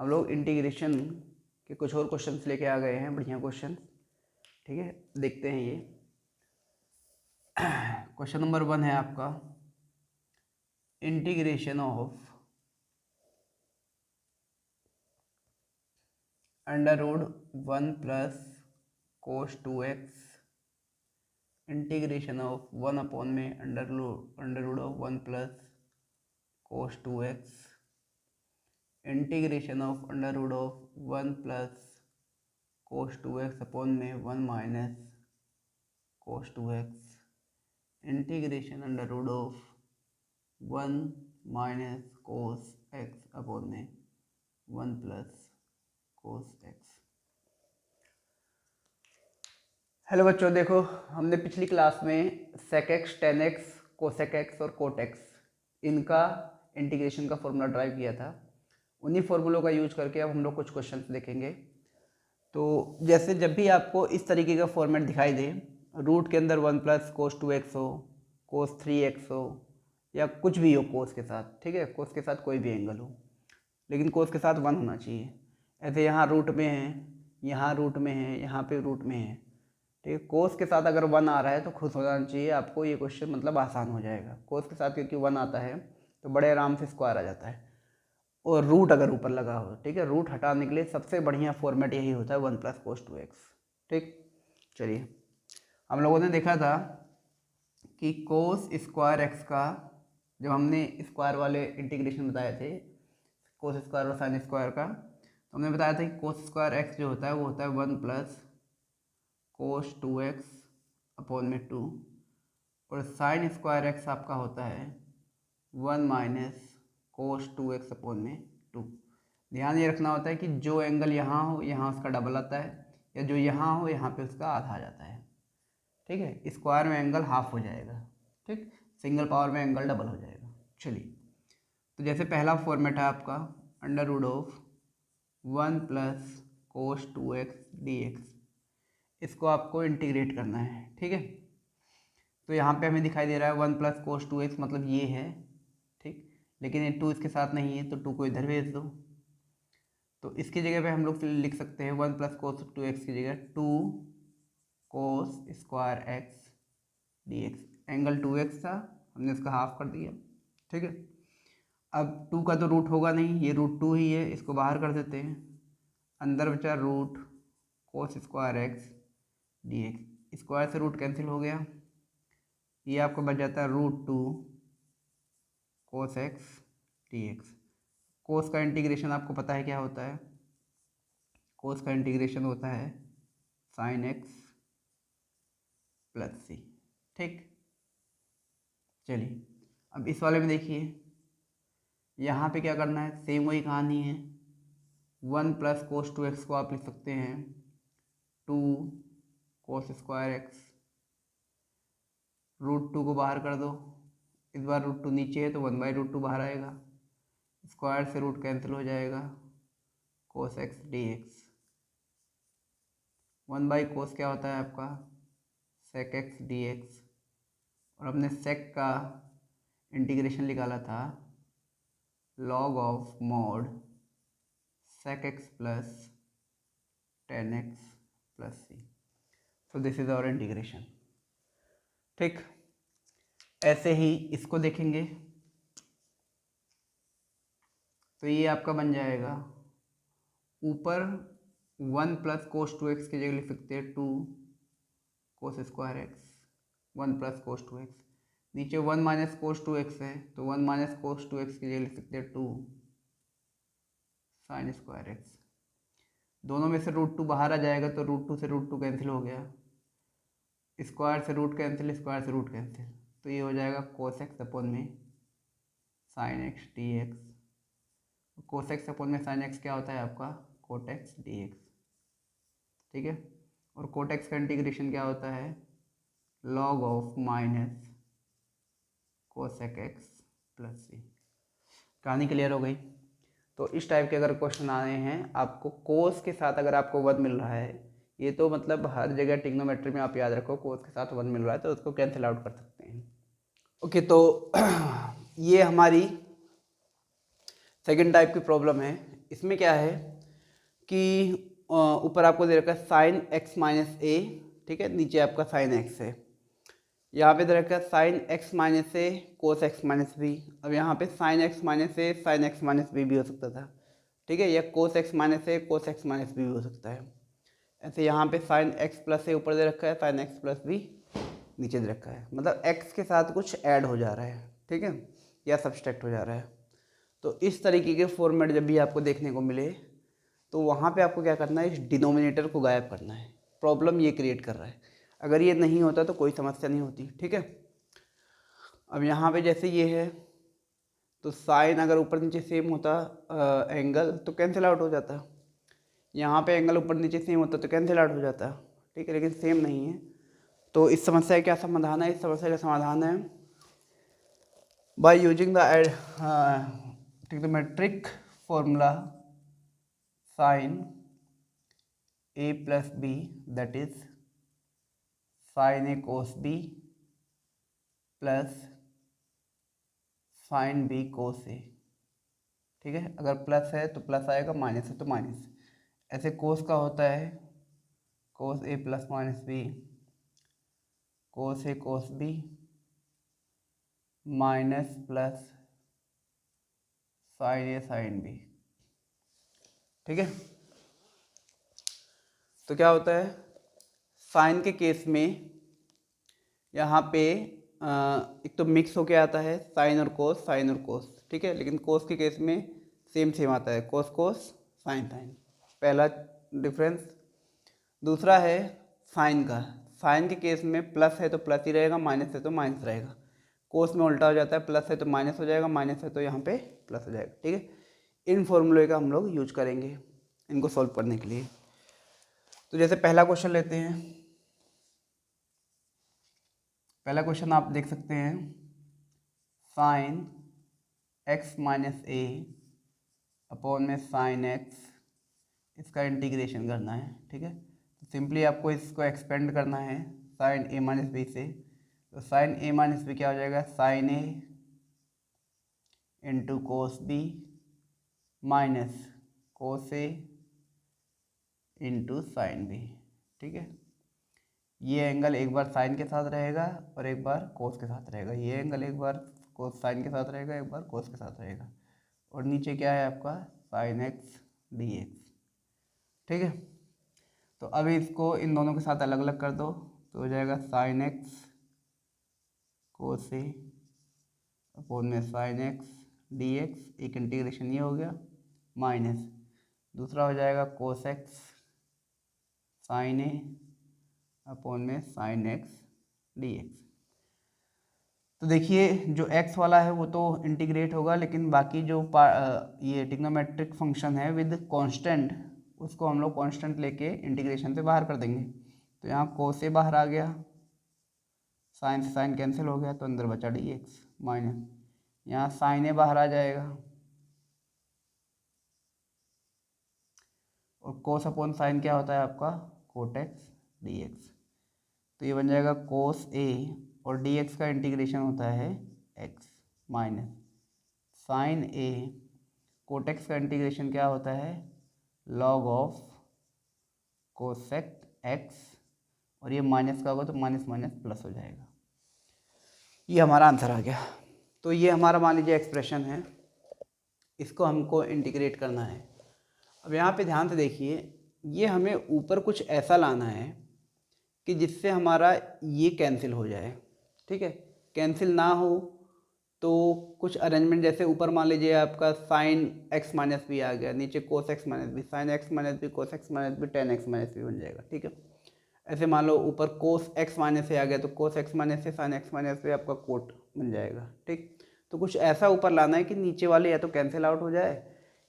हम लोग इंटीग्रेशन के कुछ और क्वेश्चंस लेके आ गए हैं, बढ़िया क्वेश्चन। ठीक है, देखते हैं ये। क्वेश्चन नंबर 1 है आपका, integration of √1 plus cos 2x, integration of 1 upon में under root of 1 plus cos 2x, integration of under root of 1 plus cos 2x upon में 1 minus cos 2x, integration under root of 1 minus cos x upon में 1 plus कोस x। Hello बच्चों, देखो हमने पिछली class में sec x, tan x, cosec x और cot x इनका integration का फॉर्मूला ड्राइव किया था। उन्हीं फॉर्मूलों का यूज करके अब हम लोग कुछ क्वेश्चंस देखेंगे। तो जैसे जब भी आपको इस तरीके का फॉर्मेट दिखाई दे, रूट के अंदर 1 प्लस कोस 2x हो, कोस 3x हो, या कुछ भी हो कोस के साथ, ठीक है, कोस के साथ कोई भी एंगल हो, लेकिन कोस के साथ 1 होना चाहिए। ऐसे यहाँ रूट में है, यहाँ रूट में है, यहाँ पे रूट में है, ठीक है। कोस के साथ अगर 1 आ रहा है तो खुश हो जाना चाहिए आपको, ये क्वेश्चन मतलब आसान हो जाएगा। कोस के साथ क्योंकि 1 आता है तो बड़े आराम से स्क्वायर आ जाता है। और रूट अगर ऊपर लगा हो, ठीक है, रूट हटाने के लिए सबसे बढ़िया फॉर्मेट यही होता है 1 प्लस कोस 2x। ठीक, चलिए हम लोगों ने देखा था कि कोस स्क्वायर एक्स का, जब हमने स्क्वायर वाले इंटीग्रेशन बताए थे, कोस स्क्वायर और साइन स्क्वायर का, तो हमने बताया था कि कोस स्क्वायर एक्स जो होता है वो होता है 1 प्लस कोस 2x अपॉन में 2, और साइन स्क्वायर एक्स आपका होता है 1 माइनस कोस 2x अपॉन में 2। ध्यान ये रखना होता है कि जो एंगल यहाँ हो यहाँ उसका डबल आता है, या जो यहाँ हो यहाँ पे उसका आधा आ जाता है। ठीक है, स्क्वायर में एंगल हाफ हो जाएगा, ठीक, सिंगल पावर में एंगल डबल हो जाएगा। चलिए, तो जैसे पहला फॉर्मेट है आपका √1 प्लस कोस 2x dx, इसको आपको इंटीग्रेट करना है। ठीक है, तो यहाँ पे हमें दिखाई दे रहा है 1 प्लस कोस 2x, मतलब ये है, ठीक, लेकिन ये 2 इसके साथ नहीं है तो 2 को इधर भेज दो। तो इसकी जगह पे हम लोग लिख सकते हैं 1 प्लस कोस 2x की जगह 2 कोस square x dx। Angle 2x था, हमने इसका हाफ कर दिया। ठीक है, अब 2 का तो रूट होगा नहीं, ये √2 ही है, इसको बाहर कर देते हैं। अंदर बचा root cos square x dx, square से रूट कैंसिल हो गया, ये आपको बच जाता है √2 कोस x dx। कोस का इंटीग्रेशन आपको पता है क्या होता है, कोस का इंटीग्रेशन होता है साइन x प्लस सी। ठीक, चलिए अब इस वाले में देखिए, यहाँ पे क्या करना है, सेम वही कहानी है। 1 प्लस कोस 2x को आप लिख सकते हैं 2 कोस स्क्वायर x, √2 को बाहर कर दो, इस बार √2 नीचे है तो 1/√2 बाहर आएगा, स्क्वायर से रूट कैंसिल हो जाएगा, कोस x dx। 1/कोस क्या होता है आपका, सेक x dx, और हमने सेक का इंटीग्रेशन निकाला था log of mod sec x plus tan x plus C. So this is our integration. ठीक, ऐसे ही इसको देखेंगे तो ये आपका बन जाएगा, ऊपर 1 प्लस कोस 2x की जगह लिख सकते हैं 2 कोस square x, 1 plus cos 2x, नीचे 1 माइनस कोस 2x है तो 1 माइनस कोस 2x की जगह लिख सकते हैं 2 साइन स्क्वायर x। दोनों में से √2 बाहर आ जाएगा तो √2 से √2 कैंसिल हो गया, स्क्वायर से रूट कैंसिल, स्क्वायर से रूट कैंसिल, तो ये हो जाएगा कोस x अपॉन में साइन x dx। कोस x अपॉन में साइन x क्या होता है आपका, कोट x dx। ठीक है, और कोट x का इंटीग्रेशन क्या होता है, log of minus cosec x plus C. कहानी क्लियर हो गई। तो इस टाइप के अगर क्वेश्चन आए हैं आपको, कोस के साथ अगर आपको 1 मिल रहा है, ये तो मतलब हर जगह ट्रिग्नोमेट्री में आप याद रखो, कोस के साथ 1 मिल रहा है तो उसको कैंसिल आउट कर सकते हैं। ओके, तो ये हमारी सेकंड टाइप की प्रॉब्लम है। इसमें क्या है कि ऊपर आपको दे रखा है साइन एक्स माइनस ए, ठीक है, नीचे आपका साइन एक्स है। यहाँ पे दे रखा है sign x minus a cos x minus B. अब यहाँ पे साइन एक्स माइनस ए साइन एक्स माइनस बी भी हो सकता था, ठीक है, या कोस x minus a cos x minus B भी हो सकता है। ऐसे यहाँ पे साइन एक्स प्लस ए ऊपर दे रखा है, साइन एक्स प्लस बी नीचे दे रखा है, मतलब एक्स के साथ कुछ ऐड हो जा रहा है, ठीक है, या सब्सट्रैक्ट हो जा रहा है। तो इस तरीके के फॉर्मेट जब भी आपको देखने को मिले तो वहाँ पे आपको क्या करना है, इस डिनोमिनेटर को गायब करना है। प्रॉब्लम ये क्रिएट कर रहा है, अगर ये नहीं होता तो कोई समस्या नहीं होती, ठीक है। अब यहाँ पे जैसे ये है तो साइन अगर ऊपर नीचे सेम होता एंगल तो कैंसिल आउट हो जाता, यहाँ पे एंगल ऊपर नीचे सेम होता तो कैंसिल आउट हो जाता, ठीक है, लेकिन सेम नहीं है। तो इस समस्या का क्या समाधान है, इस समस्या का समाधान है by using the trigonometric formula sine A plus B that is sine A cos B plus sine B cos A, ठीक है। अगर प्लस है तो प्लस आएगा, माइनस है तो माइनस। ऐसे कोस का होता है cos A plus minus B, cos A cos B minus plus sine A sine B, ठीक है। तो क्या होता है, साइन के केस में यहाँ पे एक तो मिक्स होके आता है साइन और कोस, ठीक है, लेकिन कोस के केस में सेम सेम आता है, कोस कोस साइन साइन, पहला डिफरेंस। दूसरा है साइन का, साइन के केस में प्लस है तो प्लस ही रहेगा, माइनस है तो माइनस रहेगा। कोस में उल्टा हो जाता है, प्लस है तो माइनस हो जाएगा, माइनस है तो यहाँ पे प्लस हो जाएगा, ठीक है। इन फॉर्मूले का हम लोग यूज करेंगे इनको सॉल्व करने के लिए। तो जैसे पहला क्वेश्चन लेते हैं, पहला क्वेश्चन आप देख सकते हैं, साइन एक्स माइनस ए अपॉन में साइन एक्स, इसका इंटीग्रेशन करना है, ठीक है। तो सिंपली आपको इसको एक्सपेंड करना है साइन ए माइनस बी से। तो साइन ए माइनस बी क्या हो जाएगा, sine A into cos B minus cos A into sine B, ठीक है। ये एंगल एक बार साइन के साथ रहेगा और एक बार कोस के साथ रहेगा, ये एंगल एक बार कोस साइन के साथ रहेगा, एक बार कोस के साथ रहेगा, और नीचे क्या है आपका साइन एक्स डी एक्स, ठीक है। तो अभी इसको इन दोनों के साथ अलग अलग कर दो तो हो जाएगा साइन एक्स कोस ए अपॉन में साइन एक्स डी एक्स, एक इंटीग्रेशन ये हो गया, माइनस दूसरा हो जाएगा कोस एक्स साइन ए अपॉन में साइन एक्स डी एक्स। तो देखिए जो x वाला है वो तो इंटीग्रेट होगा, लेकिन बाकी जो ये ट्रिग्नोमेट्रिक फंक्शन है विद कांस्टेंट, उसको हम लोग कांस्टेंट लेके इंटीग्रेशन से बाहर कर देंगे। तो यहाँ कोस से बाहर आ गया, साइन से साइन कैंसिल हो गया, तो अंदर बचा डी एक्स माइनस, यहाँ साइन ए बाहर आ जाएगा और कोस अपॉन साइन क्या होता है आपका कोट एक्स डी एक्स। तो ये बन जाएगा कोस ए और डी एक्स का इंटीग्रेशन होता है एक्स माइनस साइन ए कोट एक्स का इंटीग्रेशन क्या होता है लॉग ऑफ कोसेक एक्स, और ये माइनस का होगा तो माइनस माइनस प्लस हो जाएगा। ये हमारा आंसर आ गया। तो ये हमारा मान लीजिए एक्सप्रेशन है, इसको हमको इंटीग्रेट करना है। अब यहाँ पे ध्यान से देखिए, ये हमें ऊपर कुछ ऐसा लाना है कि जिससे हमारा ये कैंसिल हो जाए, ठीक है। कैंसिल ना हो तो कुछ अरेंजमेंट, जैसे ऊपर मान लीजिए आपका साइन एक्स माइनस बी आ गया, नीचे cos x minus b, sine x minus B cos x minus b tan x minus b बन जाएगा, ठीक है। ऐसे मान लो ऊपर कोस एक्स माइनस से आ गया तो कोस एक्स माइनस से साइन एक्स माइनस से आपका कोट बन जाएगा, ठीक। तो कुछ ऐसा ऊपर लाना है कि नीचे वाले या तो कैंसिल आउट हो जाए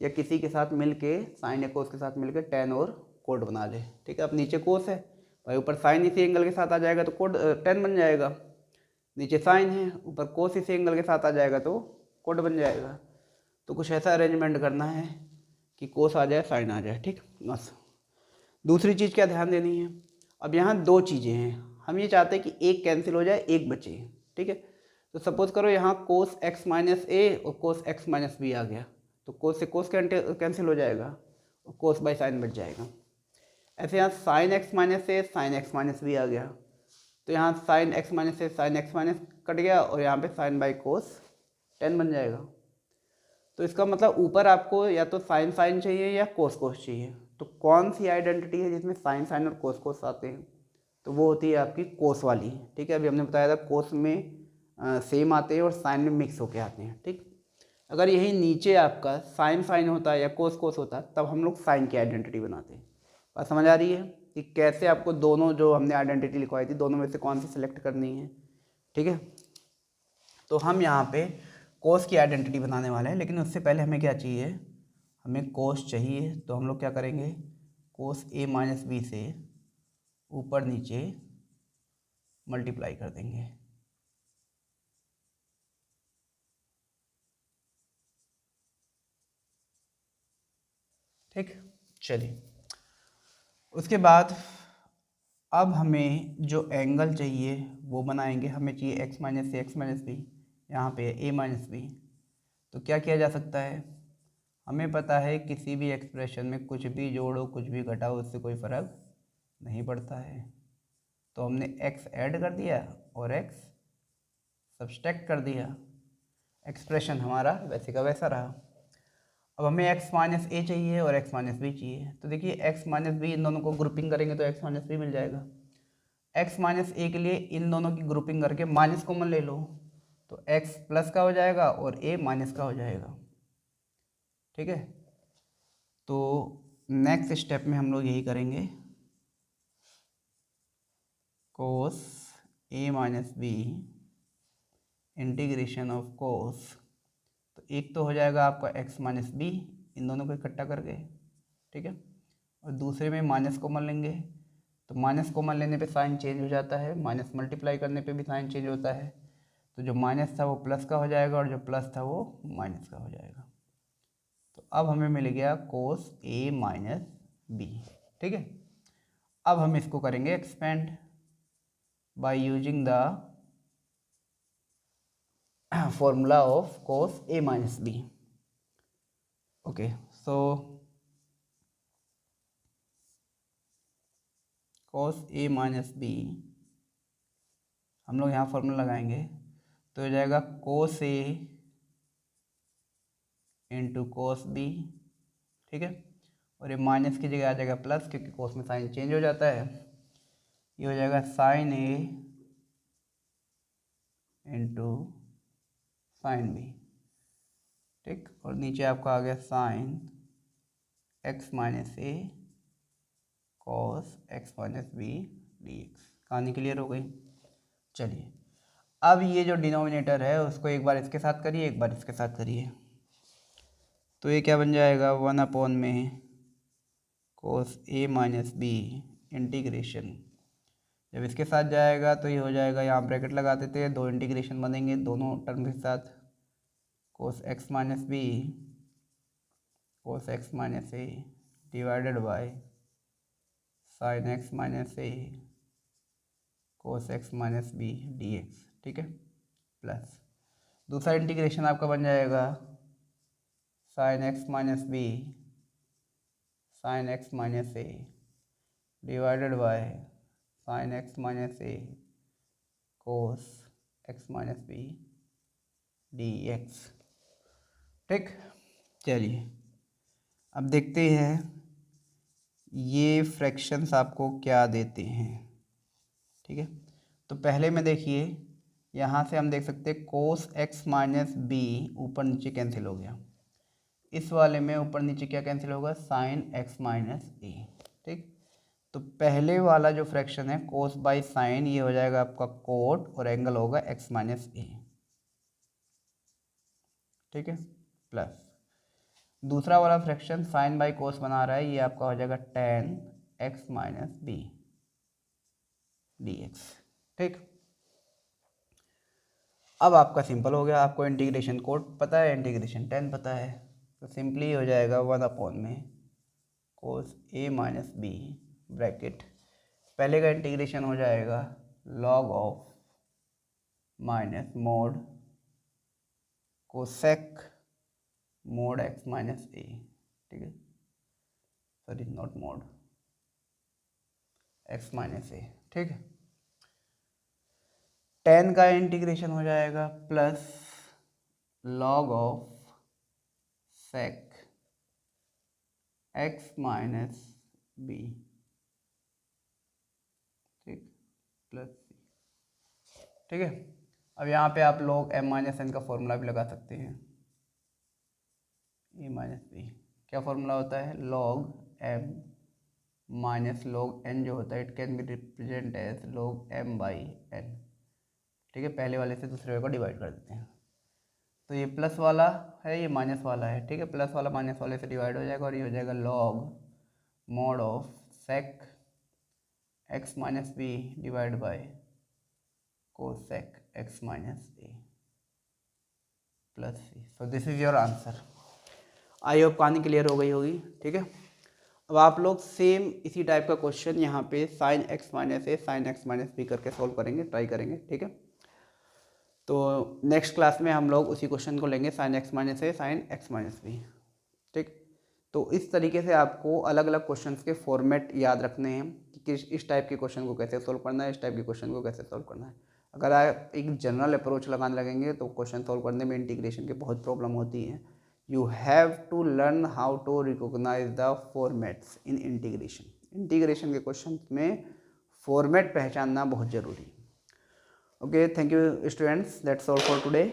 या किसी के साथ मिल के साइन या कोस के साथ मिल के टेन और कोट बना ले, ठीक है। अब नीचे कोस है भाई, ऊपर साइन इसी एंगल के साथ आ जाएगा तो कोट टेन बन जाएगा, नीचे साइन है ऊपर कोस इसी एंगल के साथ आ जाएगा तो कोट बन जाएगा। तो कुछ ऐसा अरेंजमेंट करना है कि कोस आ जाए साइन आ जाए, ठीक बस। दूसरी चीज़ क्या ध्यान देनी है, अब यहाँ दो चीज़ें हैं, हम ये चाहते हैं कि एक कैंसिल हो जाए एक बचे, ठीक है। तो सपोज करो यहाँ कोस एक्स माइनस ए और कोस एक्स माइनस बी आ गया, तो कोस से कोस कैंसिल हो जाएगा और कोस बाई साइन बच जाएगा। ऐसे यहाँ साइन एक्स माइनस ए साइन एक्स माइनस बी आ गया, तो यहाँ साइन एक्स माइनस ए साइन एक्स माइनस कट गया और यहाँ पे साइन बाई कोस 10 बन जाएगा। तो इसका मतलब ऊपर आपको या तो साइन साइन चाहिए या कोस कोस चाहिए। तो कौन सी आइडेंटिटी है जिसमें साइन साइन और कोस कोस आते हैं? तो वो होती है आपकी कोस वाली। ठीक है, अभी हमने बताया था कोस में सेम आते हैं और साइन में मिक्स होके आते हैं। ठीक, अगर यही नीचे आपका साइन साइन होता है या कोस कोस होता तब हम लोग साइन की आइडेंटिटी बनाते हैं। बात समझ आ रही है कि कैसे आपको दोनों जो हमने आइडेंटिटी लिखवाई थी दोनों में से कौन सी सिलेक्ट करनी है? ठीक है, तो हम यहाँ पे कोस की आइडेंटिटी बनाने वाले हैं, लेकिन उससे पहले हमें क्या चाहिए? हमें कोस चाहिए। तो हम लोग क्या करेंगे? कोस ए माइनस बी से ऊपर नीचे मल्टीप्लाई कर देंगे। ठीक, चलिए उसके बाद अब हमें जो एंगल चाहिए वो बनाएंगे। हमें चाहिए एक्स माइनस ए एक्स माइनस बी, यहाँ पे ए माइनस बी। तो क्या किया जा सकता है? हमें पता है किसी भी एक्सप्रेशन में कुछ भी जोड़ो कुछ भी घटाओ उससे कोई फ़र्क नहीं पड़ता है। तो हमने x ऐड कर दिया और x सब्सट्रैक्ट कर दिया, एक्सप्रेशन हमारा वैसे का वैसा रहा। अब हमें x माइनस ए चाहिए और x माइनस बी चाहिए। तो देखिए x माइनस बी इन दोनों को ग्रुपिंग करेंगे तो x माइनस बी मिल जाएगा। x माइनस ए के लिए इन दोनों की ग्रुपिंग करके माइनस कॉमन ले लो तो x प्लस का हो जाएगा और a माइनस का हो जाएगा। ठीक है, तो नेक्स्ट स्टेप में हम लोग यही करेंगे, cos A minus B integration of cos. तो एक तो हो जाएगा आपका x माइनस बी इन दोनों को इकट्ठा करके, ठीक है, और दूसरे में माइनस कॉमन लेंगे तो माइनस कॉमन लेने पे साइन चेंज हो जाता है, माइनस मल्टीप्लाई करने पे भी साइन चेंज होता है। तो जो माइनस था वो प्लस का हो जाएगा और जो प्लस था वो माइनस का हो जाएगा। तो अब हमें मिल गया कोस ए माइनस बी। ठीक है, अब हम इसको करेंगे expand by using the formula of cos A minus b. Okay, so cos A minus b हम लोग यहाँ फॉर्मूला लगाएंगे तो हो जाएगा कोस ए इंटू कोस बी। ठीक है, और ये माइनस की जगह आ जाएगा प्लस क्योंकि कोस में साइन चेंज हो जाता है। ये हो जाएगा sine A into sine B. ठीक, और नीचे आपका आ गया sine x minus A cos x minus B d x. कहानी क्लियर हो गई? चलिए अब ये जो डिनोमिनेटर है उसको एक बार इसके साथ करिए एक बार इसके साथ करिए। तो ये क्या बन जाएगा? 1 में कोस ए माइनस बी इंटीग्रेशन। जब इसके साथ जाएगा तो ये हो जाएगा, यहाँ ब्रैकेट लगा देते हैं, दो इंटीग्रेशन बनेंगे दोनों टर्म के साथ, cos x minus B cos x minus a divided by sine x minus a cos x minus B d x. ठीक है, प्लस दूसरा इंटीग्रेशन आपका बन जाएगा sine x minus b sine x minus a divided by sine x minus a cos x minus B d x. ठीक, चलिए अब देखते हैं ये फ्रैक्शंस आपको क्या देते हैं। ठीक है, तो पहले में देखिए यहाँ से हम देख सकते हैं कोस एक्स माइनस बी ऊपर नीचे कैंसिल हो गया, इस वाले में ऊपर नीचे क्या कैंसिल होगा? Sign x minus A. ठीक, तो पहले वाला जो फ्रैक्शन है कोस बाई साइन ये हो जाएगा आपका कोट और एंगल होगा एक्स माइनस ए। ठीक है, प्लस दूसरा वाला फ्रैक्शन साइन बाई कोस बना रहा है ये आपका हो जाएगा tan x minus B d x. ठीक, अब आपका सिंपल हो गया, आपको इंटीग्रेशन कोड पता है, इंटीग्रेशन टेन पता है, तो सिंपली हो जाएगा 1 में कोस ए माइनस बी ब्रैकेट पहले का इंटीग्रेशन हो जाएगा log of minus mod cosec mod x minus A, ठीक है, sorry not mod, x minus A, ठीक है। टेन का इंटीग्रेशन हो जाएगा plus log of sec x minus B, ठीक, प्लस सी, ठीक है। अब यहाँ पे आप लोग m माइनस एन का फॉर्मूला भी लगा सकते हैं, ए माइनस बी, क्या फॉर्मूला होता है, log m minus log n जो होता है it can be represent as log m by n, ठीक है। पहले वाले से दूसरे वाले को डिवाइड कर देते हैं, तो ये प्लस वाला है, ये माइनस वाला है, ठीक है। प्लस वाला माइनस वाले से डिवाइड हो जाएगा और ये हो जाएगा log mod of sec x minus b divide by cosec x minus a plus C. So this is your answer. I hope कहानी क्लियर हो गई होगी, ठीक है। अब आप लोग सेम इसी टाइप का क्वेश्चन यहाँ पे साइन एक्स माइनस ए साइन एक्स माइनस बी करके सॉल्व करेंगे, ट्राई करेंगे, ठीक है। तो नेक्स्ट क्लास में हम लोग उसी क्वेश्चन को लेंगे, साइन एक्स माइनस ए साइन एक्स माइनस बी, ठीक। तो इस तरीके से आपको अलग अलग क्वेश्चंस के फॉर्मेट याद रखने हैं कि इस टाइप के क्वेश्चन को कैसे सॉल्व करना है, इस टाइप के क्वेश्चन को कैसे सॉल्व करना है। अगर आप एक जनरल अप्रोच लगाने लगेंगे तो क्वेश्चन सॉल्व करने में इंटीग्रेशन की बहुत प्रॉब्लम होती है। You have to learn how to recognize the formats in integration. Integration के क्वेश्चन में फॉर्मेट पहचानना बहुत ज़रूरी है। Okay, thank you students, that's all for today.